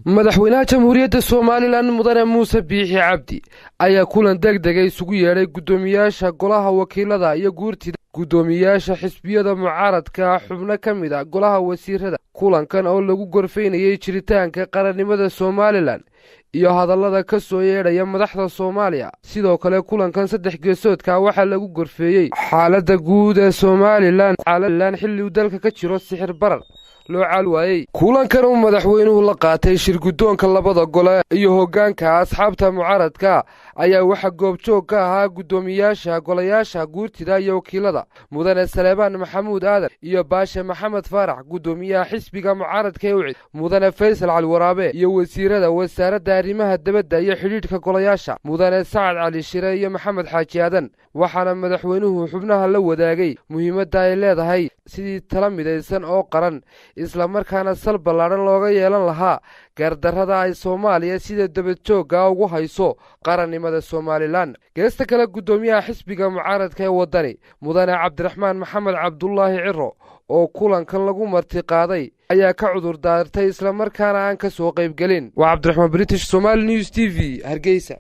madaxweynaha jamhuuriyadda Soomaaliland mudane Muuse Biixi Cabdi ayaa kulan degdeg ah isugu yeeray gudoomiyaasha golaha wakiilada iyo guurtida gudoomiyaasha xisbiyada mucaaradka xubno ka mid ah golaha wasiirada. kulankan oo lagu gorfeynayay jiritaanka qarannimada Soomaaliland iyo hadallada ka soo yeedhaya madaxda Soomaaliya. sidoo kale kulankan saddex geesoodka waxaa lagu gorfeeyay xaaladda guud ee Soomaaliland xilli uu dalka ka jiro sixir barar loo calwaayay. kulankan uu madaxweynuhu la qaatay shirgudoonka labada gole iyo hoggaanka asxaabta mucaaradka ayaa waxa goobjoog ka ahaa gudoomiyaasha golayaasha guurtida iyo wakiilada mudane Saleebaan Maxamuud Aadan iyo Baashe Maxamed Faarax, gudoomiyaha xisbiga mucaaradka ee UCID mudane Faysal Cali Waraabe, iyo wasiirada wasaaradda arrimaha dibadda iyo xidhiidhka golayaasha mudane Sacad Cali Shire iyo Maxamed Xaaji Aadan. waxaana madaxweynuhu xubnaha la wadaagay muhiimadda ay leedahay sidii tala midaysan oo qaran isla markaana sal ballaaran looga yeelan lahaa gardarrada ay Soomaaliya sida dabadjoogga ugu hayso qarannimada Soomaaliland. geesta kale gudoomiyaha xisbiga mucaaradka ee wadani mudane Cabdiraxmaan Maxamed Cabdullaahi Ciro oo kulankan lagu marti qaaday ayaa ka cudur daartay isla markaana aan ka soo qayb galin. waa Cabdiraxmaan British Somali News TV Hargeysa.